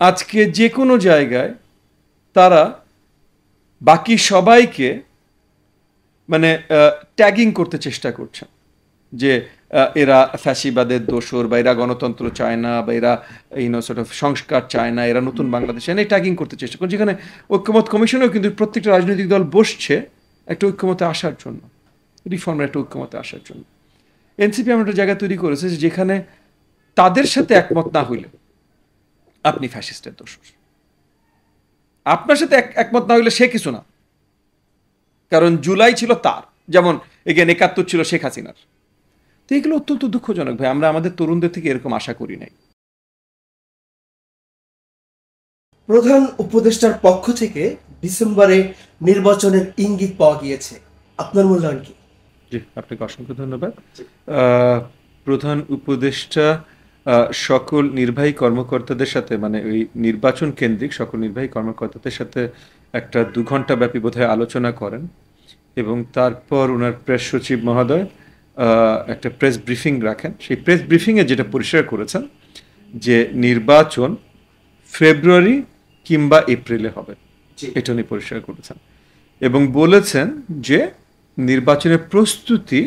আজকে যে কোনো জায়গায় তারা বাকি সবাইকে মানে ট্যাগিং করতে চেষ্টা করছে যে এরা ফ্যাসিবাদের দোসর, বা এরা গণতন্ত্র চায় না, বা এরা সর্ট অফ সংস্কার চায় না, এরা নতুন বাংলাদেশ চায় না, এই ট্যাগিং করতে চেষ্টা করছে। যেখানে ঐক্যমত কমিশনেও কিন্তু প্রত্যেকটা রাজনৈতিক দল বসছে একটা ঐক্যমতে আসার জন্য, রিফর্মের একটা ঐক্যমতে আসার জন্য। এনসিপি এমন একটা জায়গা তৈরি করেছে যেখানে তাদের সাথে একমত না হইলে আপনি ফ্যাসিস্টের দোসর, আপনার সাথে একমত না হইলে সে কিছু না। কারণ জুলাই ছিল তার, যেমন এগেন ৭১ ছিল শেখ হাসিনার। তো এগুলো অত্যন্ত দুঃখজনক ভাই, আমরা আমাদের তরুণদের থেকে এরকম আশা করি নাই। প্রধান উপদেষ্টার পক্ষ থেকে ডিসেম্বরে নির্বাচনের ইঙ্গিত পাওয়া গিয়েছে, আপনার মূল্যায়ন কি? জি, আপনাকে অসংখ্য ধন্যবাদ। প্রধান উপদেষ্টা সকল নির্বাহী কর্মকর্তাদের সাথে, মানে ওই নির্বাচন কেন্দ্রিক সকল নির্বাহী কর্মকর্তাদের সাথে একটা ২ ঘন্টা ব্যাপী বোধহয় আলোচনা করেন, এবং তারপর ওনার প্রেস সচিব মহোদয় একটা প্রেস ব্রিফিং রাখেন। সেই প্রেস ব্রিফিংয়ে যেটা পরিষ্কার করেছেন যে নির্বাচন ফেব্রুয়ারি কিংবা এপ্রিলে হবে, এটা উনি পরিষ্কার করেছেন, এবং বলেছেন যে নির্বাচনের প্রস্তুতি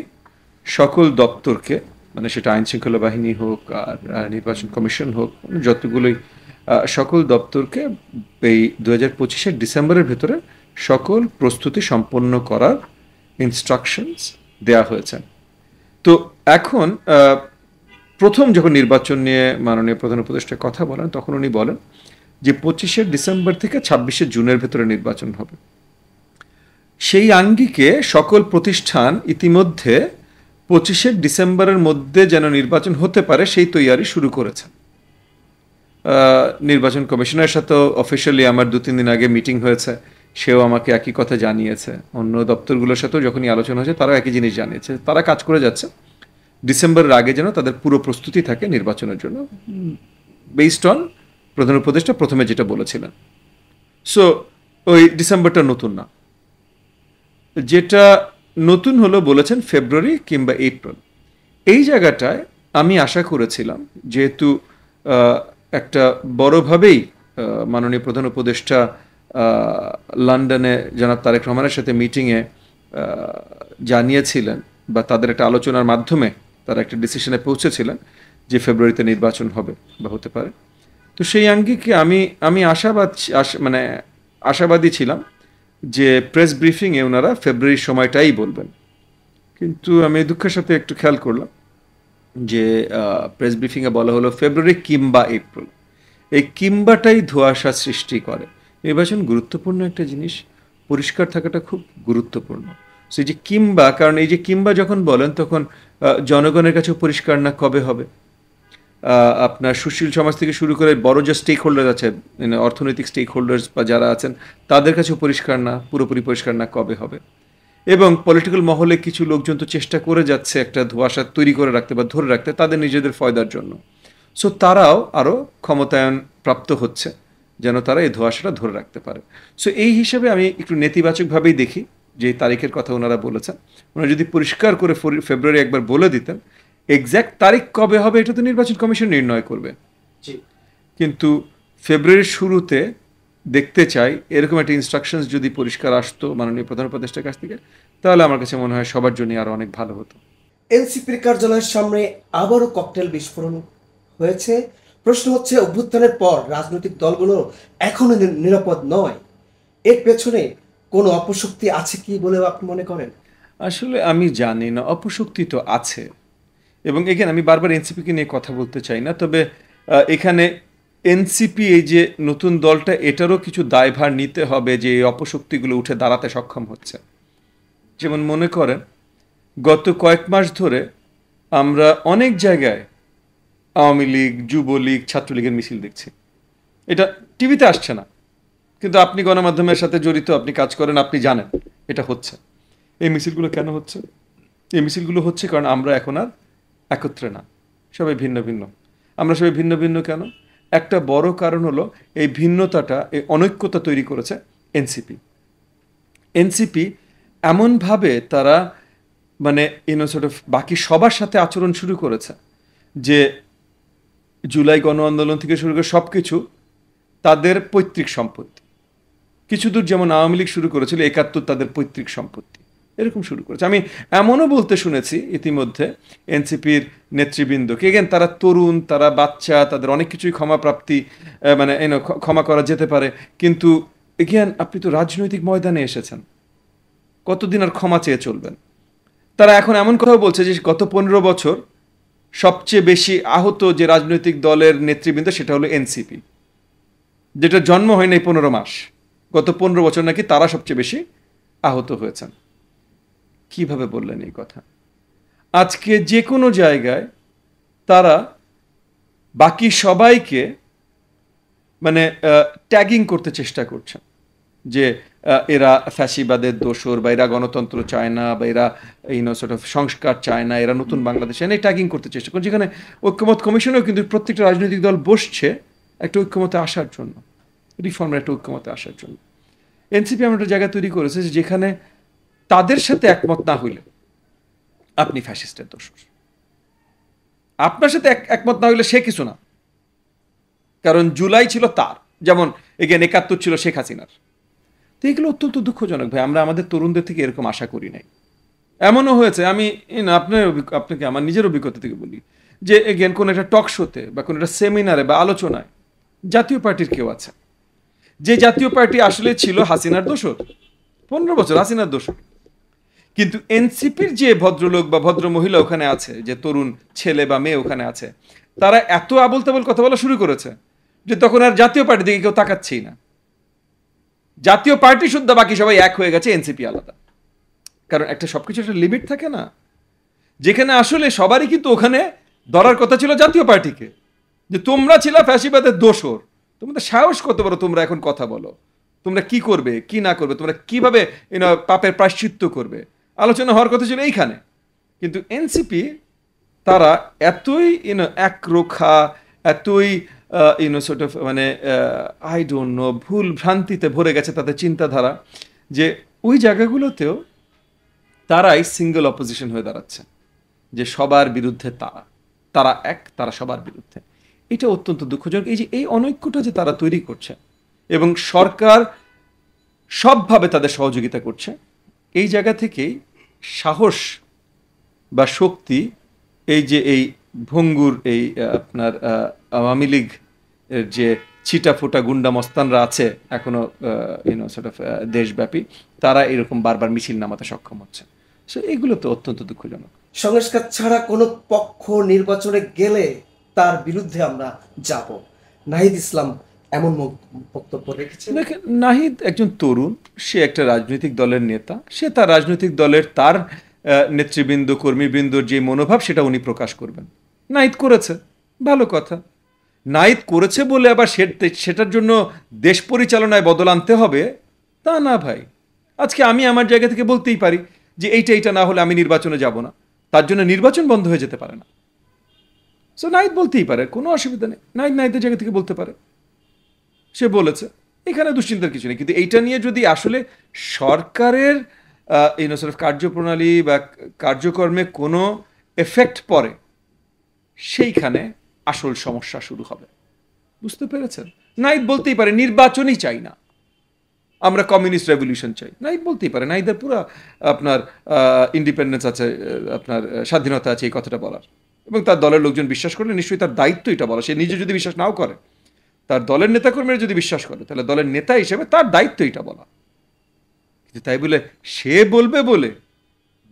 সকল দপ্তরকে, মানে সেটা আইন শৃঙ্খলা বাহিনী হোক আর নির্বাচন কমিশন হোক, যতগুলোই সকল দপ্তরকে এই ২০২৫ ডিসেম্বরের ভেতরে সকল প্রস্তুতি সম্পন্ন করার ইনস্ট্রাকশনস দেয়া হয়েছে। তো এখন প্রথম যখন নির্বাচন নিয়ে মাননীয় প্রধান উপদেষ্টা কথা বলেন, তখন উনি বলেন যে ২৫ ডিসেম্বর থেকে ২৬ জুনের ভেতরে নির্বাচন হবে। সেই আঙ্গিকে সকল প্রতিষ্ঠান ইতিমধ্যে ২৫ ডিসেম্বরের মধ্যে যেন নির্বাচন হতে পারে সেই তৈয়ারি শুরু করেছে। নির্বাচন কমিশনের সাথেও অফিসিয়ালি আমার ২-৩ দিন আগে মিটিং হয়েছে, সেও আমাকে একই কথা জানিয়েছে। অন্য দপ্তরগুলোর সাথেও যখনই আলোচনা হয়েছে তারাও একই জিনিস জানিয়েছে, তারা কাজ করে যাচ্ছে ডিসেম্বরের আগে যেন তাদের পুরো প্রস্তুতি থাকে নির্বাচনের জন্য, বেসড অন প্রধান উপদেষ্টা প্রথমে যেটা বলেছিলেন। সো ওই ডিসেম্বরটা নতুন না, যেটা নতুন হলো বলেছেন ফেব্রুয়ারি কিংবা এপ্রিল। এই জায়গাটায় আমি আশা করেছিলাম, যেহেতু একটা বড়ভাবেই মাননীয় প্রধান উপদেষ্টা লন্ডনে জনাব তারেক রহমানের সাথে মিটিংয়ে জানিয়েছিলেন, বা তাদের একটা আলোচনার মাধ্যমে তারা একটা ডিসিশনে পৌঁছেছিলেন যে ফেব্রুয়ারিতে নির্বাচন হবে বা হতে পারে। তো সেই আঙ্গিকে আমি আশাবাদী ছিলাম যে প্রেস ব্রিফিংয়ে ওনারা ফেব্রুয়ারির সময়টাই বলবেন। কিন্তু আমি দুঃখের সাথে একটু খেয়াল করলাম যে প্রেস ব্রিফিংয়ে বলা হলো ফেব্রুয়ারি কিংবা এপ্রিল। এই কিংবাটাই ধোঁয়াশা সৃষ্টি করে। নির্বাচন গুরুত্বপূর্ণ একটা জিনিস, পরিষ্কার থাকাটা খুব গুরুত্বপূর্ণ। সেই যে কিংবা, কারণ এই যে কিংবা যখন বলেন তখন জনগণের কাছেও পরিষ্কার না কবে হবে। আপনার সুশীল সমাজ থেকে শুরু করে বড় যে স্টেক হোল্ডার আছে, অর্থনৈতিক স্টেক হোল্ডার্স বা যারা আছেন, তাদের কাছেও পরিষ্কার না, পুরোপুরি পরিষ্কার না কবে হবে। এবং পলিটিক্যাল মহলে কিছু লোকজন তো চেষ্টা করে যাচ্ছে একটা ধোঁয়াশা তৈরি করে রাখতে বা ধরে রাখতে তাদের নিজেদের ফয়দার জন্য। সো তারাও আরও ক্ষমতায়ন প্রাপ্ত হচ্ছে যেন তারা এই ধোঁয়াশাটা ধরে রাখতে পারে। সো এই হিসেবে আমি একটু নেতিবাচকভাবেই দেখি যে তারিখের কথা ওনারা বলেছেন। ওনারা যদি পরিষ্কার করে ফেব্রুয়ারি একবার বলে দিতেন, এক্স্যাক্ট তারিখ কবে হবে এটা তো নির্বাচন কমিশন নির্ণয় করবে। কিন্তু ফেব্রুয়ারির শুরুতে দেখতে চাই এরকম একটা ইনস্ট্রাকশনস যদি পরিষ্কার আসতো মাননীয় প্রধান উপদেষ্টার কাছ থেকে, তাহলে আমার কাছে মনে হয় সবার জন্য আরো অনেক ভালো হতো। এনসিপির কার্যালয়ের সামনে আবারও ককটেল বিস্ফোরণ হয়েছে। প্রশ্ন হচ্ছে, অভ্যুত্থানের পর রাজনৈতিক দলগুলো এখনো নিরাপদ নয়, এর পেছনে কোনো অপশক্তি আছে কি বলে আপনি মনে করেন? আসলে আমি জানি না, অপশক্তি তো আছে, এবং এখানে আমি বারবার এনসিপিকে নিয়ে কথা বলতে চাই না, তবে এখানে এনসিপি এই যে নতুন দলটা, এটারও কিছু দায়ভার নিতে হবে যে এই অপশক্তিগুলো উঠে দাঁড়াতে সক্ষম হচ্ছে। যেমন মনে করেন গত কয়েক মাস ধরে আমরা অনেক জায়গায় আওয়ামী লীগ, যুবলীগ, ছাত্রলীগের মিছিল দেখছি। এটা টিভিতে আসছে না, কিন্তু আপনি গণমাধ্যমের সাথে জড়িত, আপনি কাজ করেন, আপনি জানেন এটা হচ্ছে। এই মিছিলগুলো কেন হচ্ছে? এই মিছিলগুলো হচ্ছে কারণ আমরা এখন আর একত্রে না, সবাই ভিন্ন ভিন্ন। আমরা সবাই ভিন্ন ভিন্ন কেন? একটা বড় কারণ হলো এই ভিন্নতাটা, এই অনৈক্যতা তৈরি করেছে এনসিপি। এনসিপি এমনভাবে তারা মানে সর্ট অফ বাকি সবার সাথে আচরণ শুরু করেছে যে জুলাই গণ আন্দোলন থেকে শুরু করে সব কিছু তাদের পৈতৃক সম্পত্তি। কিছু দূর যেমন আওয়ামী লীগ শুরু করেছিল 71 তাদের পৈতৃক সম্পত্তি, এরকম শুরু করেছে। আমি এমনও বলতে শুনেছি ইতিমধ্যে এনসিপির নেতৃবৃন্দকে, এগেন তারা তরুণ, তারা বাচ্চা, তাদের অনেক কিছুই ক্ষমাপ্রাপ্তি, মানে ক্ষমা করা যেতে পারে, কিন্তু এগেন আপনি তো রাজনৈতিক ময়দানে এসেছেন, কতদিন আর ক্ষমা চেয়ে চলবেন? তারা এখন এমন কথাও বলছে যে গত 15 বছর সবচেয়ে বেশি আহত যে রাজনৈতিক দলের নেতৃবৃন্দ সেটা হলো এনসিপি, যেটা জন্ম হয় নাই 15 মাস, গত 15 বছর নাকি তারা সবচেয়ে বেশি আহত হয়েছেন। কিভাবে বললেন এই কথা? আজকে যে কোনো জায়গায় তারা বাকি সবাইকে মানে ট্যাগিং করতে চেষ্টা করছেন যে এরা ফ্যাসিবাদের দোসর, বা এরা গণতন্ত্র চায় না, বা এরা সংস্কার চায় না, এরা নতুন বাংলাদেশ চায় না, ট্যাগিং করতে চেষ্টা করছে। যেখানে ঐক্যমত কমিশনেও কিন্তু প্রত্যেকটা রাজনৈতিক দল বসছে একটা ঐক্যমতে আসার জন্য, রিফর্মের একটা ঐক্যমতে আসার জন্য। এনসিপি এমন একটা জায়গা তৈরি করেছে যেখানে তাদের সাথে একমত না হইলে আপনি ফ্যাসিস্টের দোসর, আপনার সাথে একমত না হইলে সে কিছু না। কারণ জুলাই ছিল তার, যেমন এগেন 71 ছিল শেখ হাসিনার। তো এগুলো অত্যন্ত দুঃখজনক ভাই, আমরা আমাদের তরুণদের থেকে এরকম আশা করি নাই। এমনও হয়েছে, আমি আপনাকে আমার নিজের অভিজ্ঞতা থেকে বলি, যে এগেন কোনো একটা টক শোতে বা কোনো একটা সেমিনারে বা আলোচনায় জাতীয় পার্টির কেউ আছে, যে জাতীয় পার্টি আসলে ছিল হাসিনার দোসর, 15 বছর হাসিনার দোসর, কিন্তু এনসিপির যে ভদ্রলোক বা ভদ্র মহিলা ওখানে আছে, যে তরুণ ছেলে বা মেয়ে ওখানে আছে, তারা এত আবল তাবল কথা বলা শুরু করেছে যে তখন আর জাতীয় পার্টি দিকে কেউ তাকাচ্ছেই না। জাতীয় পার্টি শুদ্ধ বাকি সবাই এক হয়ে গেছে, এনসিপি আলাদা। কারণ একটা সবকিছু একটা লিমিট থাকে না, যেখানে আসলে সবারই কিন্তু ওখানে ধরার কথা ছিল জাতীয় পার্টিকে, যে তোমরা ছিল ফ্যাসিবাদের দোসর, তোমাদের সাহস কত বড়, তোমরা এখন কথা বলো, তোমরা কি করবে কি না করবে, তোমরা কিভাবে পাপের প্রায়শ্চিত্ত করবে, আলোচনা হওয়ার কথা ছিল এইখানে। কিন্তু এনসিপি তারা এতই একরোখা, এতই মানে আই ডোন্ট নো, ভুল ভ্রান্তিতে ভরে গেছে তাদের চিন্তাধারা, যে ওই জায়গাগুলোতেও তারাই সিঙ্গেল অপোজিশন হয়ে দাঁড়াচ্ছে, যে সবার বিরুদ্ধে তারা তারা সবার বিরুদ্ধে। এটা অত্যন্ত দুঃখজনক। এই যে এই অনৈক্যটা যে তারা তৈরি করছে এবং সরকার সবভাবে তাদের সহযোগিতা করছে, এই জায়গা থেকেই সাহস বা শক্তি, এই যে এই ভঙ্গুর এই আপনার আওয়ামী লীগ যে ছিটা ফোটা গুন্ডা মস্তানরা আছে এখনো দেশব্যাপী, তারা এরকম বারবার মিছিল নামাতে সক্ষম হচ্ছে। সো এগুলো তো অত্যন্ত দুঃখজনক। সংস্কার ছাড়া কোনো পক্ষ নির্বাচনে গেলে তার বিরুদ্ধে আমরা যাব, নাহিদ ইসলাম এমন বক্তব্য রেখেছেন। দেখেন, নাহিদ একজন তরুণ, সে একটা রাজনৈতিক দলের নেতা, সে তার রাজনৈতিক দলের তার নেতৃবৃন্দ কর্মীবৃন্দর যে মনোভাব সেটা উনি প্রকাশ করবেন। নাহিদ করেছে, ভালো কথা। নাহিদ করেছে বলে আবার সেটার জন্য দেশ পরিচালনায় বদল আনতে হবে তা না ভাই। আজকে আমি আমার জায়গা থেকে বলতেই পারি যে এইটা না হলে আমি নির্বাচনে যাব না, তার জন্য নির্বাচন বন্ধ হয়ে যেতে পারে না। সো নাহিদ বলতেই পারে, কোনো অসুবিধা নেই, নাহিদের জায়গা থেকে বলতে পারে, সে বলেছে, এখানে দুশ্চিন্তার কিছু নেই। কিন্তু এইটা নিয়ে যদি আসলে সরকারের কার্যপ্রণালী বা কার্যকর্মে কোনো এফেক্ট পড়ে, সেইখানে আসল সমস্যা শুরু হবে। বুঝতে পেরেছেন? নাহিদ বলতেই পারে নির্বাচনই চাই না, আমরা কমিউনিস্ট রেভলিউশন চাই, নাহিদ বলতেই পারে। নাহিদের পুরো আপনার ইন্ডিপেন্ডেন্স আছে, আপনার স্বাধীনতা আছে এই কথাটা বলার, এবং তার দলের লোকজন বিশ্বাস করলে নিশ্চয়ই তার দায়িত্ব এটা বলা। সে নিজে যদি বিশ্বাস নাও করে, তার দলের নেতাকর্মীরা যদি বিশ্বাস করে, তাহলে দলের নেতা হিসেবে তার দায়িত্ব এটা বলা। কিন্তু তাই বলে সে বলবে বলে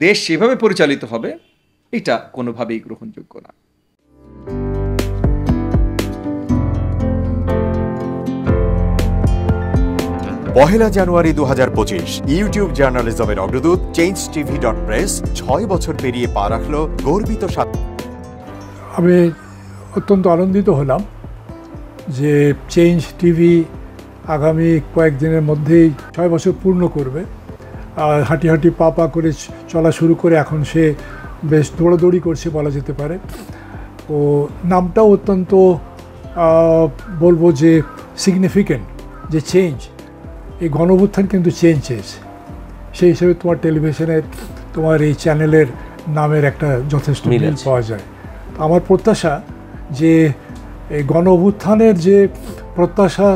দেশ সেভাবে পরিচালিত হবে, এটা কোনোভাবেই গ্রহণযোগ্য না। পহেলা জানুয়ারি 2025 ইউটিউব জার্নালিজমের অগ্রদূত changetv.press 6 বছর পেরিয়ে পা রাখল গর্বিত। আমি অত্যন্ত আনন্দিত হলাম যে চেঞ্জ টিভি আগামী কয়েকদিনের মধ্যেই 6 বছর পূর্ণ করবে। হাঁটি হাঁটি পা পা করে চলা শুরু করে এখন সে বেশ দৌড়াদৌড়ি করছে বলা যেতে পারে। ও নামটাও অত্যন্ত বলবো যে সিগনিফিক্যান্ট, যে চেঞ্জ, এই গণঅভ্যুত্থান কিন্তু চেঞ্জ চেয়েছে। সেই হিসেবে তোমার টেলিভিশনের, তোমার এই চ্যানেলের নামের একটা যথেষ্ট মিল পাওয়া যায়। আমার প্রত্যাশা যে এই গণঅভ্যুত্থানের যে প্রত্যাশা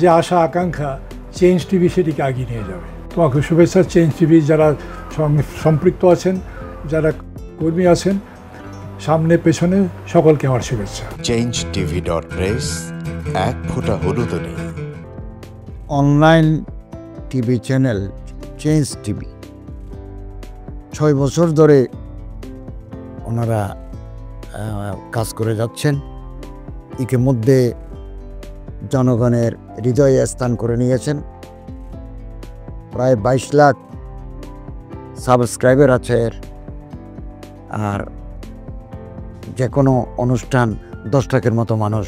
যে আশা আকাঙ্ক্ষা চেঞ্জ টিভি সেটিকে এগিয়ে নিয়ে যাবে। তোমাকে শুভেচ্ছা চেঞ্জ টিভি যারা সম্পৃক্ত আছেন, যারা কর্মী আছেন, সামনে পেছনে সকলকে আমার শুভেচ্ছা। changetv.press এক ফোঁটা হলুদও নেই। Online TV channel change TV 6 বছর ধরে ওনারা কাজ করে যাচ্ছেন। ইতিমধ্যে জনগণের হৃদয়ে স্থান করে নিয়েছেন। প্রায় 22 লাখ সাবস্ক্রাইবার আছে এর। আর যে কোনো অনুষ্ঠান 10 লাখের মতো মানুষ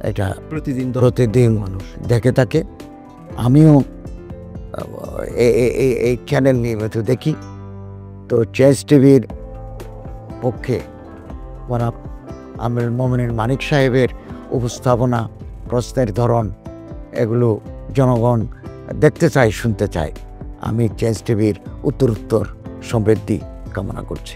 এটা প্রতিদিন মানুষ দেখে থাকে। আমিও এই চ্যানেল নিয়মিত দেখি। তো চেঞ্জ টিভির পক্ষে আমির মোমিনুল মানিক সাহেবের উপস্থাপনা, প্রশ্নের ধরন, এগুলো জনগণ দেখতে চায়, শুনতে চায়। আমি চেঞ্জ টিভির উত্তরোত্তর সমৃদ্ধি কামনা করছি।